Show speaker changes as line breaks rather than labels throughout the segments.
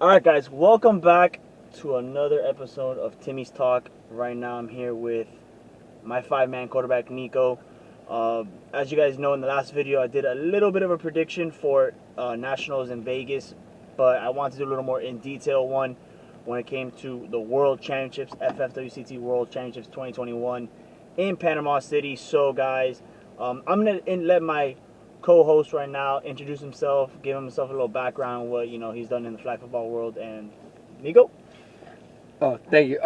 Alright guys, welcome back to another episode of Timmy's Talk. Right now I'm here with my 5-man quarterback Nico. As you guys know, in the last video I did a little bit of a prediction for Nationals in Vegas, but I wanted to do a little more in detail one when it came to the World Championships, FFWCT World Championships 2021 in Panama City. So guys, I'm going to let my co-host right now introduce himself, give himself a little background on what he's done in the flag football world. And Nico.
Oh, thank you.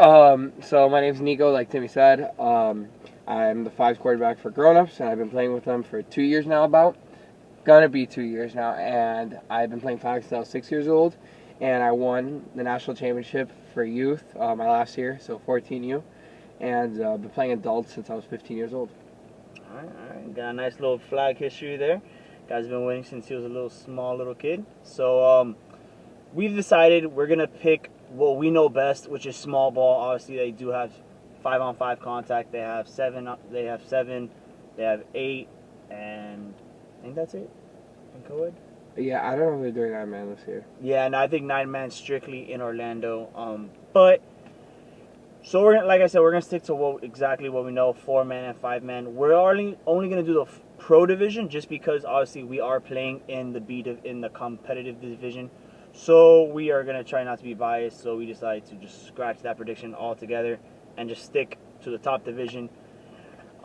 So my name's Nico, like Timmy said. I'm the 5 quarterback for grown-ups, and I've been playing with them for 2 years now. Gonna be 2 years now, and I've been playing flag since I was 6 years old, and I won the national championship for youth my last year, so 14U, and been playing adults since I was 15 years old.
All right. Got a nice little flag history there. Guy's been winning since he was a small little kid. So we've decided we're gonna pick what we know best, which is small ball. Obviously, they do have 5-on-5 contact. They have 7. They have 8, and I think that's it. In co-ed.
Yeah, I don't know if they're doing 9-man this year.
Yeah, and I think 9-man strictly in Orlando. But. So we're like I said, we're gonna stick to exactly what we know: 4-man and 5-man. We're only gonna do the pro division, just because obviously we are playing in the competitive division. So we are gonna try not to be biased. So we decided to just scratch that prediction altogether and just stick to the top division.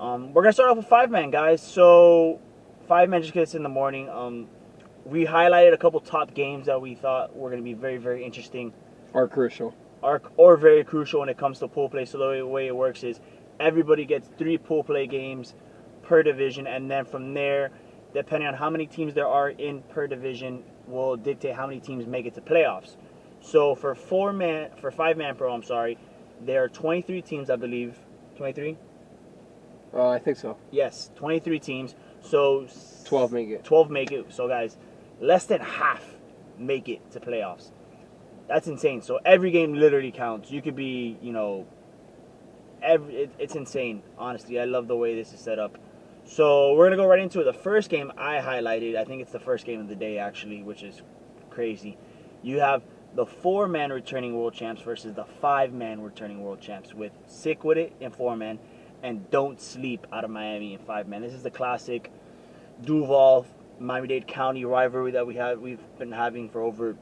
We're gonna start off with 5-man, guys. So 5-man just gets in the morning. We highlighted a couple top games that we thought were gonna be very, very interesting
Or crucial.
Or very crucial when it comes to pool play. So the way it works is everybody gets 3 pool play games per division, and then from there, depending on how many teams there are in per division, will dictate how many teams make it to playoffs. So for 5-man pro, there are 23 teams, I believe. 23?
I think so.
Yes, 23 teams. So
12 make it.
12 make it. So guys, less than half make it to playoffs. That's insane. So every game literally counts. You could be, it's insane. Honestly, I love the way this is set up. So we're going to go right into it. The first game I highlighted, I think it's the first game of the day, actually, which is crazy. You have the 4-man returning world champs versus the 5-man returning world champs, with Sick With It in 4-man and Don't Sleep out of Miami in 5-man. This is the classic Duval, Miami-Dade County rivalry that we've been having for over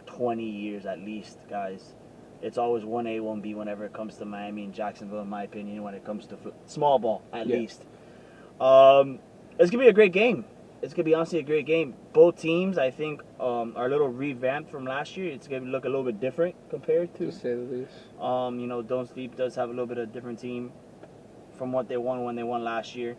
20 years at least, guys. It's always 1A, 1B whenever it comes to Miami and Jacksonville, in my opinion, when it comes to small ball, at least. It's going to be a great game. It's going to be honestly a great game. Both teams, I think, are a little revamped from last year. It's going to look a little bit different compared to
say the least.
Don't Sleep does have a little bit of a different team from what they won when they won last year.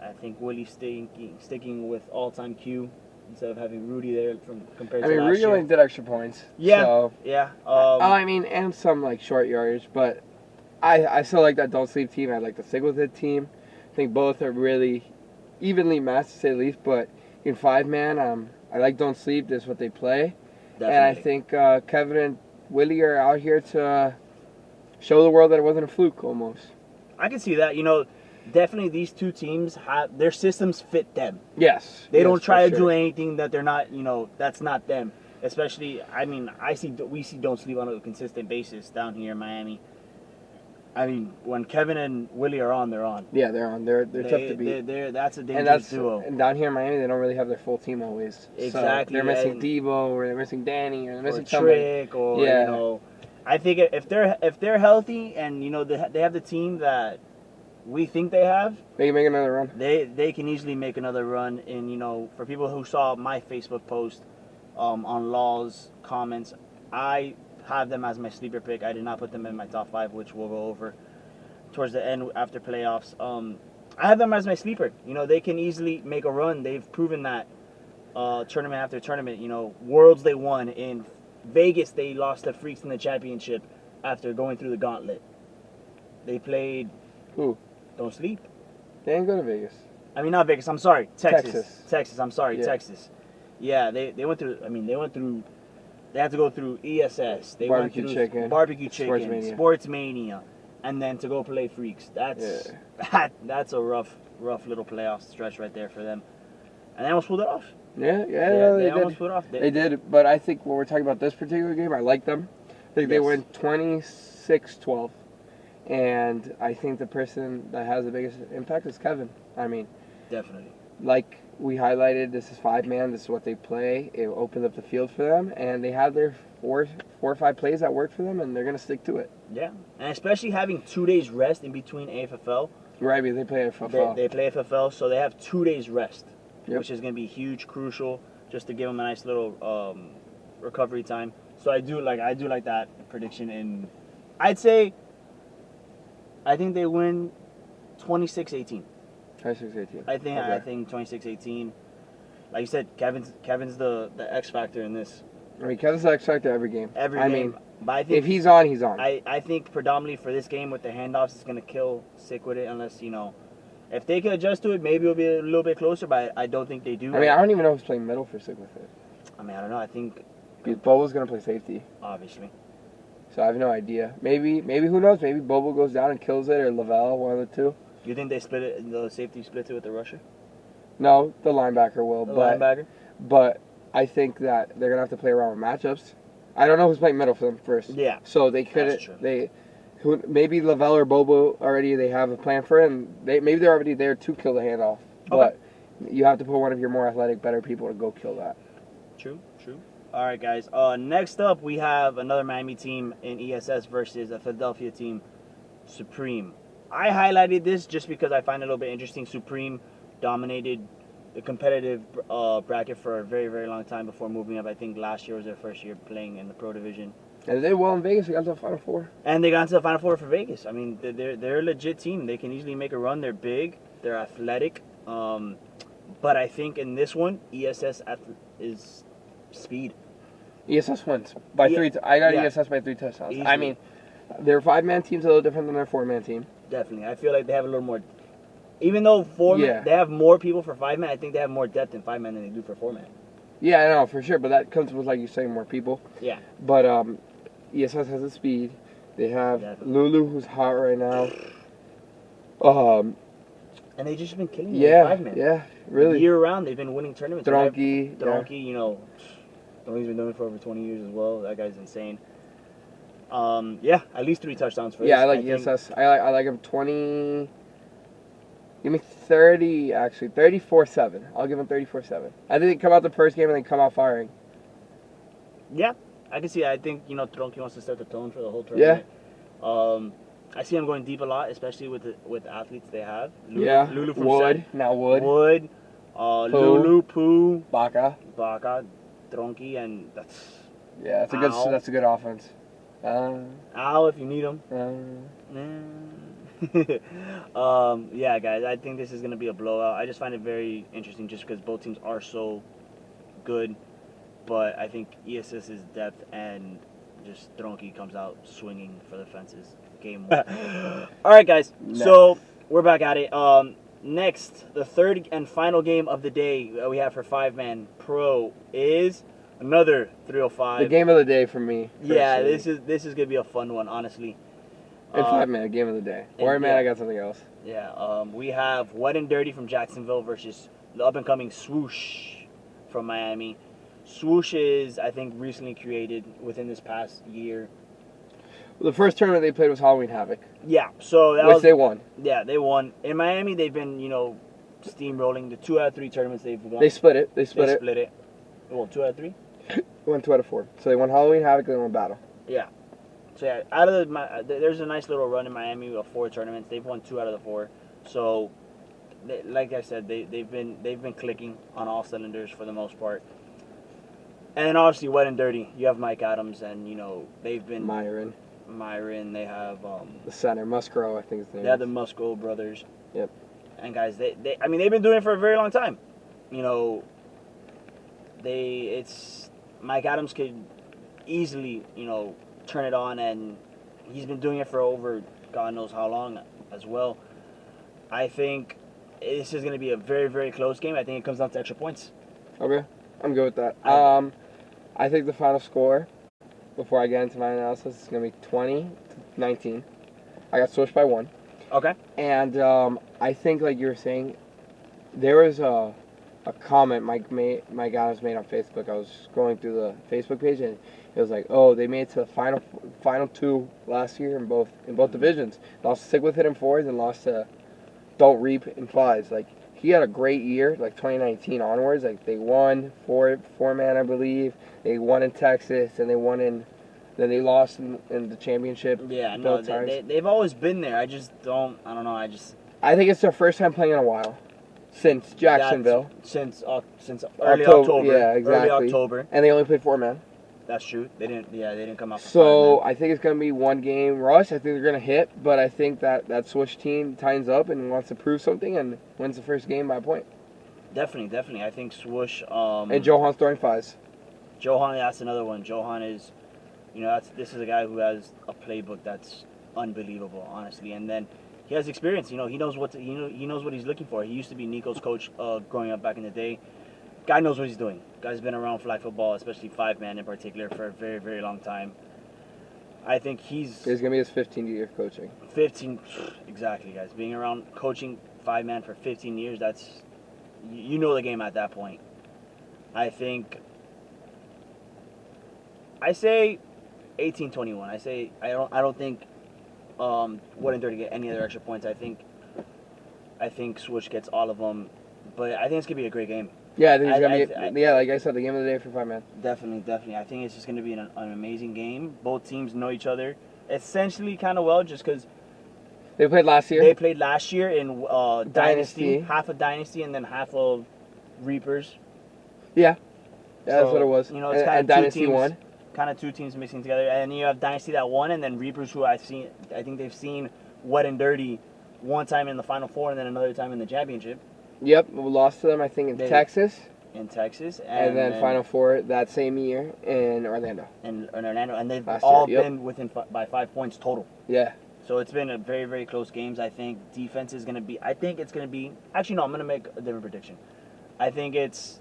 I think Willie's sticking with all-time Q instead of having Rudy there compared to last year.
Rudy only did extra points.
Yeah.
So,
yeah.
And some short yardage, but I still like that Don't Sleep team. I like the Sick With It team. I think both are really evenly matched, to say the least. But in 5-man, I like Don't Sleep. That's what they play. Definitely. And I think Kevin and Willie are out here to show the world that it wasn't a fluke, almost.
I can see that. Definitely these two teams have their systems fit them.
Yes.
They don't try to do anything that they're not, that's not them. Especially, we see Don't Sleep on a consistent basis down here in Miami. When Kevin and Willie are on, they're on.
Yeah, they're on. They're tough to beat.
That's a dangerous duo.
And down here in Miami, they don't really have their full team always.
Exactly.
So they're missing Debo, or they're missing Danny, or they're missing
Trick, or I think if they're healthy and they have the team that we think they have,
they can make another run.
They can easily make another run. And for people who saw my Facebook post on Law's comments, I have them as my sleeper pick. I did not put them in my top 5, which we'll go over towards the end after playoffs. I have them as my sleeper. They can easily make a run. They've proven that tournament after tournament. Worlds they won. In Vegas, they lost the Freaks in the championship after going through the gauntlet. They played...
Who?
Don't Sleep.
They didn't go to Vegas.
Not Vegas. I'm sorry. Texas.
Yeah.
Texas. Yeah, they went through. They had to go through ESS. They went through Barbecue Chicken, Sportsmania, and then to go play Freaks. That's a rough little playoff stretch right there for them. And they almost pulled it off.
Yeah,
They
did.
almost pulled it off.
They did, but I think when we're talking about this particular game, I like them. I think they win 26-12. And I think the person that has the biggest impact is Kevin. I mean,
definitely.
Like we highlighted, this is 5-man. This is what they play. It opened up the field for them, and they had their four or five plays that worked for them, and they're gonna stick to it.
Yeah, and especially having 2 days rest in between AFFL.
Right, because they play FFL.
They play FFL, so they have 2 days rest, which is gonna be huge, crucial, just to give them a nice little recovery time. So I do like that prediction, and I think they win 26-18.
26-18.
I think 26-18. Like you said, Kevin's the X factor in this.
I mean, Kevin's the X factor every game.
I mean, but I think
if he's on, he's on.
I think predominantly for this game with the handoffs, it's gonna kill Sick with it unless if they can adjust to it, maybe it'll be a little bit closer. But I don't think they do.
I mean, I don't even know who's playing middle for Sick with it.
I mean, I don't know. I think
Bobo's gonna play safety,
obviously.
So I have no idea. Maybe who knows? Maybe Bobo goes down and kills it, or Lavelle, one of the two.
You think they split it? The safety splits it with the rusher?
No, the linebacker will.
Linebacker.
But I think that they're gonna have to play around with matchups. I don't know who's playing middle for them first.
Yeah.
So they could maybe Lavelle or Bobo already they have a plan for it, and maybe they're already there to kill the handoff.
Okay.
But you have to put one of your more athletic, better people to go kill that.
True. All right, guys. Next up, we have another Miami team in ESS versus a Philadelphia team, Supreme. I highlighted this just because I find it a little bit interesting. Supreme dominated the competitive bracket for a very, very long time before moving up. I think last year was their first year playing in the Pro Division.
And they did well in Vegas. They got to the Final Four.
And they got into the Final Four for Vegas. I mean, they're a legit team. They can easily make a run. They're big. They're athletic. But I think in this one, ESS is speed.
ESS wins by 3. I got ESS by 3 touchdowns.
Easily.
I mean, their 5-man team's a little different than their 4-man team.
Definitely. I feel like they have a little more. Even though 4-man, they have more people for 5-man, I think they have more depth in 5-man than they do for 4-man.
Yeah, I know, for sure. But that comes with, like you say, more people.
Yeah.
But ESS has the speed. They have Lulu, who's hot right now.
And they've just been killing it in 5-man.
Yeah, really.
Year round, they've been winning tournaments.
Donkey,
Donkey's been doing it for over 20 years as well. That guy's insane. At least 3 touchdowns for
I like ESS. I like him 20. Give me 30, actually. 34-7. I'll give him 34-7. I think they come out the first game and they come out firing.
Yeah, I can see that. I think, Tronky wants to set the tone for the whole tournament. Yeah. I see them going deep a lot, especially with the athletes they have. Lulu from
Wood. Now Wood.
Lulu, Pooh.
Baca,
Tronky, and that's...
Yeah, that's a good offense.
Al, if you need him. Yeah, guys, I think this is going to be a blowout. I just find it very interesting just because both teams are so good. But I think ESS's depth and just Tronky comes out swinging for the fences. Game 1. All right, guys. Next. So we're back at it. Next, the third and final game of the day we have for 5-man pro is another 305.
The game of the day for me.
Yeah, this is gonna be a fun one, honestly.
And 5-man, game of the day. 4-man, I got something else.
Yeah, we have Wet and Dirty from Jacksonville versus the up-and-coming Swoosh from Miami. Swoosh is, I think, recently created within this past year.
The first tournament they played was Halloween Havoc.
Yeah, so
which they won.
Yeah, they won. In Miami, they've been, steamrolling. The 2 out of 3 tournaments they've won.
They split it.
They split it. Well, 2 out of 3?
They won 2 out of 4. So they won Halloween Havoc, they won Battle.
Yeah. So yeah, out of there's a nice little run in Miami of 4 tournaments. They've won 2 out of the 4. So, like I said, they've been clicking on all cylinders for the most part. And obviously, Wet and Dirty. You have Mike Adams, and they've been Myron. They have
the center Musgrove, I think his name.
They have the Musgrove brothers.
Yep.
And guys, they've been doing it for a very long time. Mike Adams could easily turn it on, and he's been doing it for over God knows how long as well. I think this is going to be a very, very close game. I think it comes down to extra points.
Okay, I'm good with that. I think the final score, before I get into my analysis, is going to be 20-19. I got Swoosh by 1.
Okay.
And I think, like you were saying, there was a a comment my guy was made on Facebook. I was scrolling through the Facebook page and it was like, oh, they made it to the final two last year in both divisions. Lost to Stick With It in fours and lost to Don't Reap in fives. Like, he had a great year, like 2019 onwards. Like, they won four-man, I believe. They won in Texas, and then they lost in the championship.
Yeah, no, they've always been there. I don't know.
I think it's their first time playing in a while. Since Jacksonville.
Since early October.
Yeah, exactly.
Early October.
And they only played four-man.
That's true. They didn't come out.
So I think it's gonna be one game rush. I think they're gonna hit, but I think that Swoosh team tightens up and wants to prove something and wins the first game by a point.
Definitely. I think Swoosh.
And Johan's throwing fives.
Johan, that's another one. Johan is, this is a guy who has a playbook that's unbelievable, honestly. And then he has experience. He knows what he's looking for. He used to be Nico's coach growing up back in the day. Guy knows what he's doing. Guy's been around flag football, especially five-man in particular, for a very, very long time. I think he's
going to be his 15th year of coaching.
15, exactly, guys. Being around coaching five-man for 15 years, that's, you know the game at that point. I say 18-21. I don't think Wood & Dirty get any other extra points. I think Swoosh gets all of them, but I think it's going to be a great game.
Yeah, I think it's going to be, like I said, the game of the day for five-man.
Definitely. I think it's just going to be an amazing game. Both teams know each other essentially kind of well just because
they played last year.
They played last year in Dynasty, half of Dynasty and then half of Reapers.
Yeah, that's what it was.
It's kind of
Dynasty won.
Kind of two teams mixing together. And you have Dynasty that won, and then Reapers, who I think they've seen Wet and Dirty one time in the Final Four and then another time in the championship.
Yep, we lost to them, I think, in Texas.
And
then Final Four that same year in Orlando.
And they've all been within by 5 points total.
Yeah.
So it's been a very, very close games. I think defense is going to be... Actually, no, I'm going to make a different prediction. I think it's...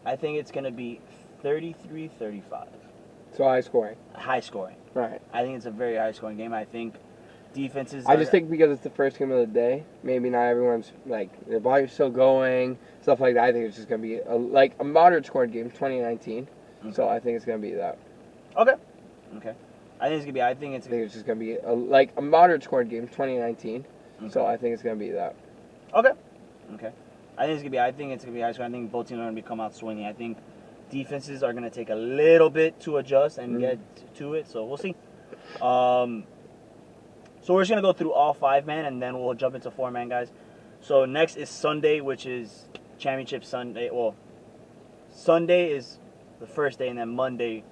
I think it's going to be 33-35.
So high scoring.
High scoring.
Right.
I think it's a very high scoring game. I think defenses...
I just think because it's the first game of the day, maybe not everyone's, like, their body's still going, stuff like that. I think it's just going to be, a moderate scoring game, 2019. Okay. So I think it's going to be that.
Okay. I think
it's just going to be, a moderate scoring game, 2019. Okay. So I think it's going to be that.
Okay. I think it's going to be high scoring. I think both teams are going to come out swinging. I think defenses are going to take a little bit to adjust and get to it, so we'll see. So we're just going to go through all five-man, and then we'll jump into four-man, guys. So next is Sunday, which is Championship Sunday. Well, Sunday is the first day, and then Monday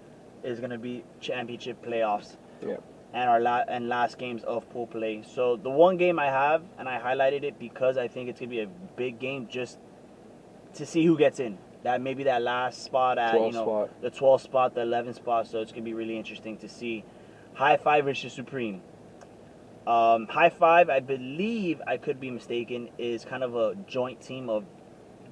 is going to be Championship playoffs.
Yeah.
And last games of pool play. So the one game I have, and I highlighted it because I think it's going to be a big game just to see who gets in. That maybe that last spot at the 12th spot, the 11th spot. So it's gonna be really interesting to see High Five versus Supreme. High Five, I believe, I could be mistaken, is kind of a joint team of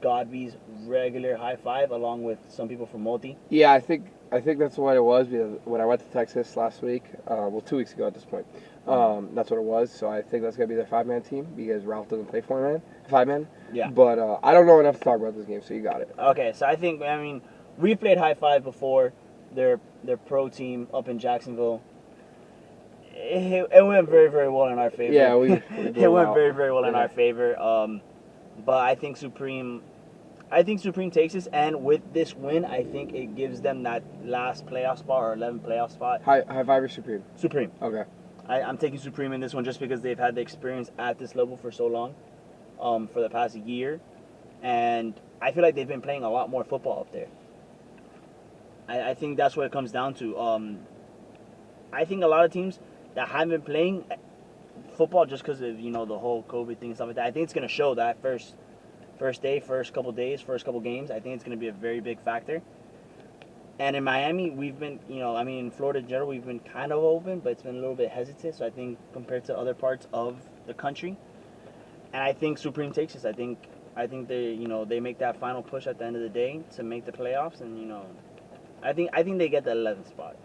Godby's regular High Five along with some people from Multi.
Yeah, I think that's what it was because when I went to Texas last week, 2 weeks ago at this point, that's what it was. So I think that's gonna be their five-man team because Ralph doesn't play five-man.
Yeah.
But I don't know enough to talk about this game, so you got it.
Okay, so we've played High Five before. Their pro team up in Jacksonville. It went very, very well in our favor.
Yeah,
it went very, very well in our favor. But I think Supreme takes this, and with this win, I think it gives them that last playoff spot or 11th playoff spot.
High Five or Supreme?
Supreme.
Okay.
I'm taking Supreme in this one just because they've had the experience at this level for so long, for the past year, and I feel like they've been playing a lot more football up there. I think that's what it comes down to. I think a lot of teams that haven't been playing football just because of the whole COVID thing and stuff like that, I think it's going to show that first day, first couple games. I think it's going to be a very big factor. And in Miami, we've been, in Florida in general, we've been kind of open, but it's been a little bit hesitant. So I think compared to other parts of the country, and I think Supreme takes this. I think they make that final push at the end of the day to make the playoffs, and I think they get the 11th spot.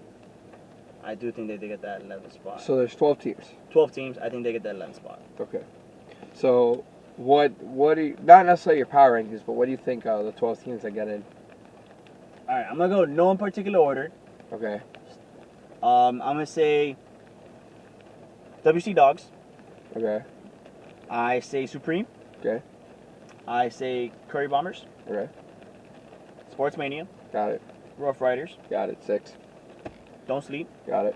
I do think they get that 11th spot.
So there's 12 teams.
12 teams. I think they get that 11th spot.
Okay. So what do you, not necessarily your power rankings, but what do you think of the 12 teams that get in?
All right, I'm gonna go no in particular order.
Okay.
I'm gonna say WC Dogs.
Okay.
I say Supreme.
Okay.
I say Curry Bombers.
Okay.
Sportsmania.
Got it.
Rough Riders.
Got it. 6.
Don't Sleep.
Got it.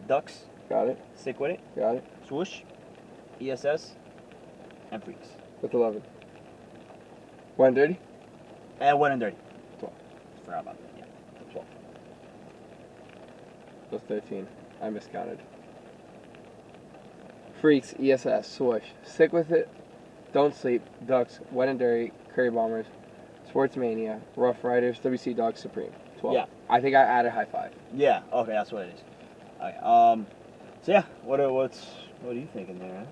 Ducks.
Got it.
Sick With It.
Got it.
Swoosh. ESS. And Freaks.
With 11. 1 dirty?
And 1 and dirty.
12.
Forgot about that. Yeah. 12.
Those 13. I miscounted. Freaks, ESS, Swoosh, Sick With It, Don't Sleep, Ducks, Wet and Dirty, Curry Bombers, Sportsmania, Rough Riders, WC Dogs, Supreme. 12.
Yeah.
I think I added high 5.
Yeah. Okay, that's what it is. Okay. So yeah, what are you thinking there? Huh?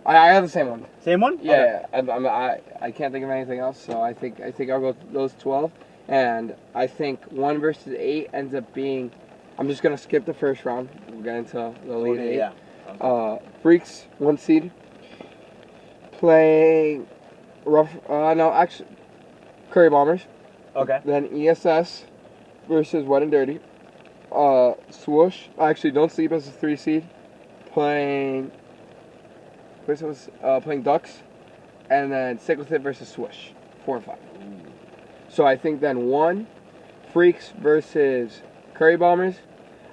I have the same one.
Same one?
Yeah,
Okay.
I can't think of anything else, so I think I'll go with those 12. And I think 1 versus 8 ends up being, I'm just going to skip the first round. We'll get into the Elite 8.
Yeah. Okay.
Freaks, 1 seed, playing Curry Bombers.
Okay.
Then ESS versus Wet and Dirty. Swoosh, actually Don't Sleep as a 3 seed, playing Ducks, and then Sick With It versus Swoosh, 4 and 5. So I think then 1, Freaks versus Curry Bombers.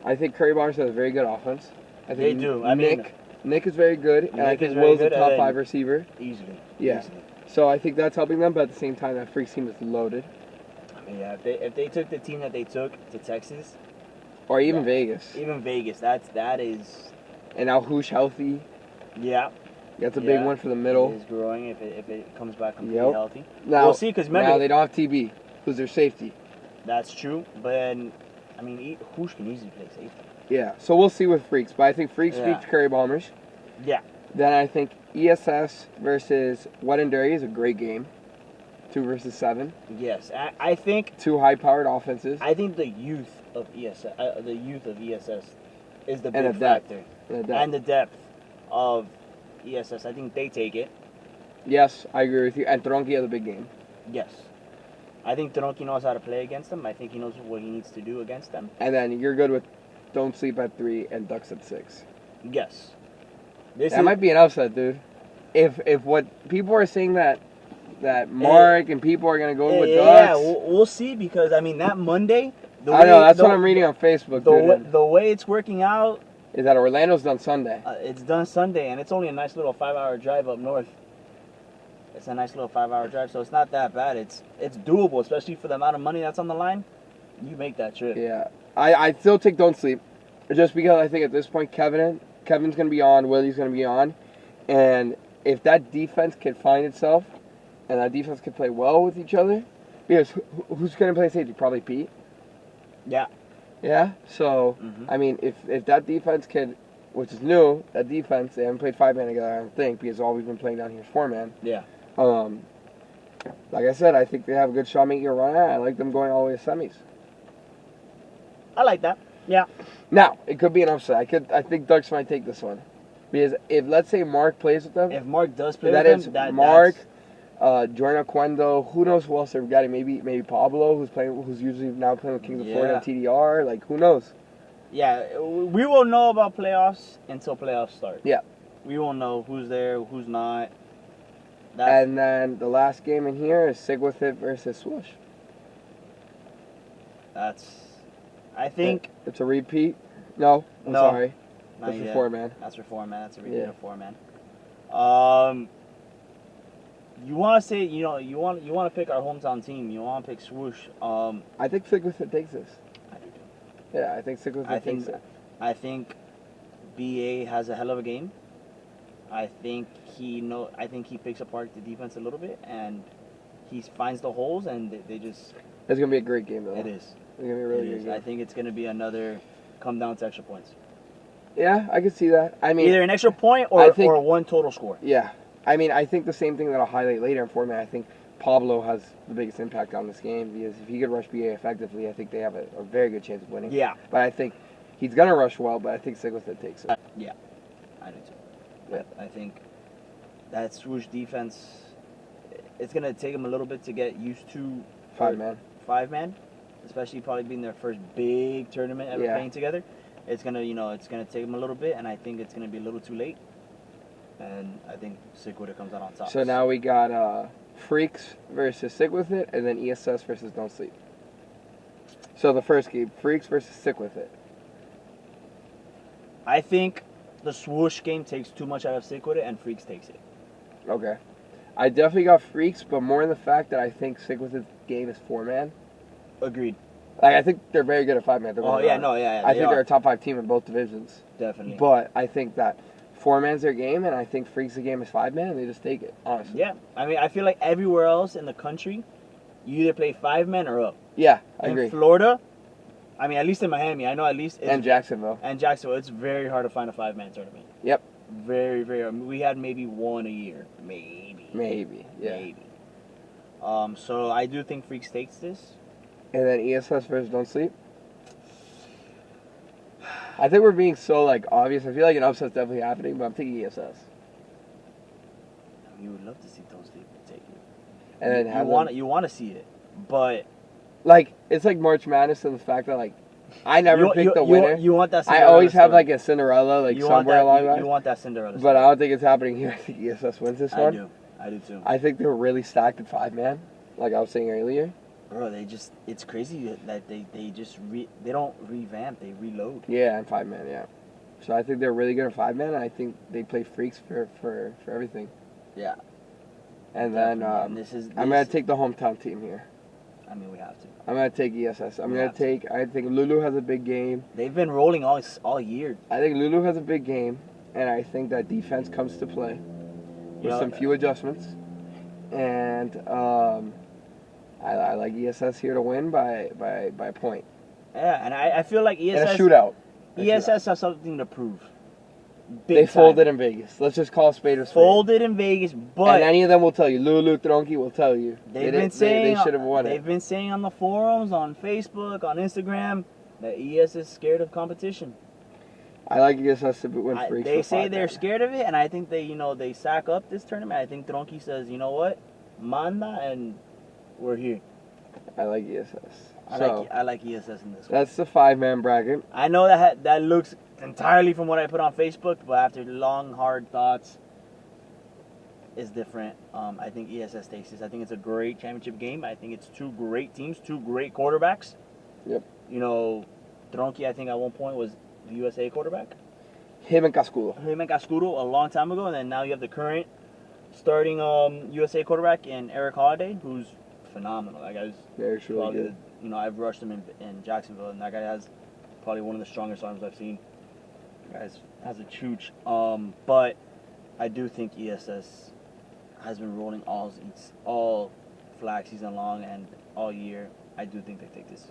I think Curry Bombers has a very good offense. I think
They do.
Nick is very good, and I
Nick
think
is very
Will's a
good,
top
and
5 receiver.
Easily.
Yeah.
Easily.
So I think that's helping them, but at the same time, that Freaks team is loaded.
I mean, yeah. If they took the team that they took to Texas,
Or even
Yeah.
Vegas.
even Vegas, that is.
And now Hoosh healthy.
Yeah.
That's a big one for the middle.
It is growing if it comes back completely
Yep.
healthy.
Now,
We'll see, because remember,
now they don't have TB, who's their safety.
that's true. But then, I mean, Hoosh can easily play safety.
Yeah, so we'll see with Freaks. But I think Freaks
Yeah.
beats Curry Bombers.
Yeah.
Then I think ESS versus Wet and Dirty is a great game. 2 versus 7.
Yes. I think
2 high-powered offenses.
the youth of ESS is the
And
big
the depth.
factor.
And
And the depth of ESS. I think they take it.
Yes, I agree with you. And Tronki has a big game.
Yes. I think Tronki knows how to play against them. I think he knows what he needs to do against them.
And then you're good with Don't Sleep at 3 and Ducks at 6.
Yes.
That might be an upset, dude. If what people are saying that Mark and people are gonna go with
yeah,
Ducks.
we'll see, because I mean that Monday.
I know that's what I'm reading on Facebook.
The way it's working out,
is that Orlando's done Sunday.
it's done Sunday, and it's only a nice little 5-hour drive up north. It's a nice little 5-hour drive, so it's not that bad. It's doable, especially for the amount of money that's on the line. You make that trip.
Yeah, I still take Don't Sleep, just because I think at this point Kevin's gonna be on, Willie's gonna be on, and if that defense can find itself, and that defense can play well with each other, because who's gonna play safety? Probably Pete.
Yeah.
Yeah. So
Mhm.
I mean, if that defense can, which is new, that defense they haven't played 5-man together, I don't think, because all we've been playing down here is 4-man.
Yeah.
Like I said, I think they have a good shot making a run at it. I like them going all the way to semis.
I like that. Yeah.
Now, it could be an upset. I think Ducks might take this one. Because if, let's say, Mark plays with them,
If Mark does play
that
with
is
them,
Mark, Jordan Aquendo, who knows who else they've got? Maybe Pablo, who's usually now playing with Kings of Florida
Yeah.
and TDR. Like, who knows?
yeah, we won't know about playoffs until playoffs start.
Yeah.
We won't know who's there, who's not.
And then the last game in here is Sick With It versus Swoosh.
I think.
It's a repeat. No, I'm
No.
sorry.
Not
That's for
yet.
4-man.
That's for 4-man. That's a repeat
Yeah.
of 4-man. You want to say, you want to pick our hometown team. You want to pick Swoosh.
I think Sick With It takes this.
I do too.
Yeah, I think Sick With It takes it.
I think BA has a hell of a game. I think he picks apart the defense a little bit, and he finds the holes, and they just.
It's gonna be a great game though.
It is.
It's gonna be a really
It
good
is.
game.
I think it's gonna be another come down to extra points.
Yeah, I can see that. I mean,
Either an extra point
I think-
or one total score.
yeah. I mean, I think the same thing that I'll highlight later in 4-man. I think Pablo has the biggest impact on this game because if he could rush BA effectively, I think they have a very good chance of winning.
Yeah.
But I think He's gonna rush well, but I think Stick With It takes it.
I do too.
Yeah.
I think that Swoosh defense, it's going to take him a little bit to get used to 5-man, especially probably being their first big tournament ever playing together. It's going to, it's going to take him a little bit, and I think it's going to be a little too late. And I think Stick With It comes out on top.
So now we got Freaks versus Stick With It, and then ESS versus Don't Sleep. So the first game, Freaks versus Stick With It.
I think the Swoosh game takes too much out of Stick With It, and Freaks takes it.
Okay. I definitely got Freaks, but more in the fact that I think Stick With It game is 4-man.
Agreed.
Like, I think they're very good at 5-man. I think they're a top 5 team in both divisions.
Definitely.
But I think that 4-man's their game, and I think Freaks' the game is 5-man, and they just take it, honestly.
Yeah. I mean, I feel like everywhere else in the country, you either play 5-man or up.
Yeah, I agree.
In Florida, I mean, at least in Miami, I know at least...
And Jacksonville.
And Jacksonville, it's very hard to find a 5-man tournament.
Yep.
Very, very hard. We had maybe one a year. Maybe. So I do think Freaks takes this.
And then ESS versus Don't Sleep. I think we're being so, obvious. I feel like an upset's definitely happening, but I'm taking ESS.
You would love to see Don't Sleep take it.
And then
you want to see it, but...
it's like March Madness and the fact that, I never pick the winner.
You want that
Cinderella I always have, a Cinderella, somewhere along that.
You want that Cinderella
But I don't think it's happening here. I think ESS wins this one.
I do too.
I think they're really stacked at 5-man, like I was saying earlier.
Bro, it's crazy that they don't revamp, they reload.
Yeah, and 5-man, yeah. So I think they're really good at 5-man, and I think they play Freaks for everything.
Yeah.
And then I'm going to take the hometown team here.
I mean, we have to.
I'm going to take ESS. I think Lulu has a big game.
They've been rolling all year.
I think Lulu has a big game, and I think that defense comes to play with some few adjustments. And I like ESS here to win by a point.
Yeah, and I feel like ESS...
And a shootout.
ESS has something to prove.
They folded in Vegas. Let's just call a spade a spade.
Folded in Vegas, but...
And any of them will tell you. Lulu, Tronki will tell you.
They've been saying...
They should have won it.
They've been saying on the forums, on Facebook, on Instagram, that ES is scared of competition.
I like ESS to win Freaks.
They say they're scared of it, and I think they sack up this tournament. I think Tronki says, you know what? Manda, and we're here.
I like ESS.
I like ESS in this one.
That's the 5-man bracket.
I know that looks entirely from what I put on Facebook, but after long, hard thoughts, it's different. I think ESS takes this. I think it's a great championship game. I think it's two great teams, two great quarterbacks.
Yep.
Tronki, I think at one point was the USA quarterback.
Him and Cascudo
a long time ago, and then now you have the current starting USA quarterback in Eric Holiday, who's phenomenal. That guy's
really good.
I've rushed him in Jacksonville, and that guy has probably one of the strongest arms I've seen. That guy has a chooch. But I do think ESS has been rolling all flag season long and all year. I do think they take this.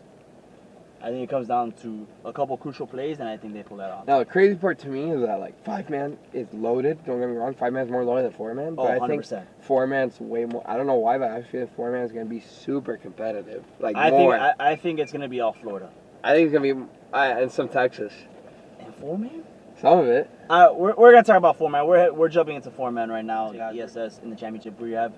I think it comes down to a couple crucial plays, and I think they pull that off.
Now, the crazy part to me is that, 5-man is loaded. Don't get me wrong. 5-man's more loaded than 4-man. But 100%. I think 4-man's way more. I don't know why, but I feel 4-man's going to be super competitive.
I think it's going to be all Florida.
I think it's going to be and some Texas.
And 4-man?
Some of it.
We're going to talk about 4-man. We're jumping into 4-man right now. ESS in the championship. We have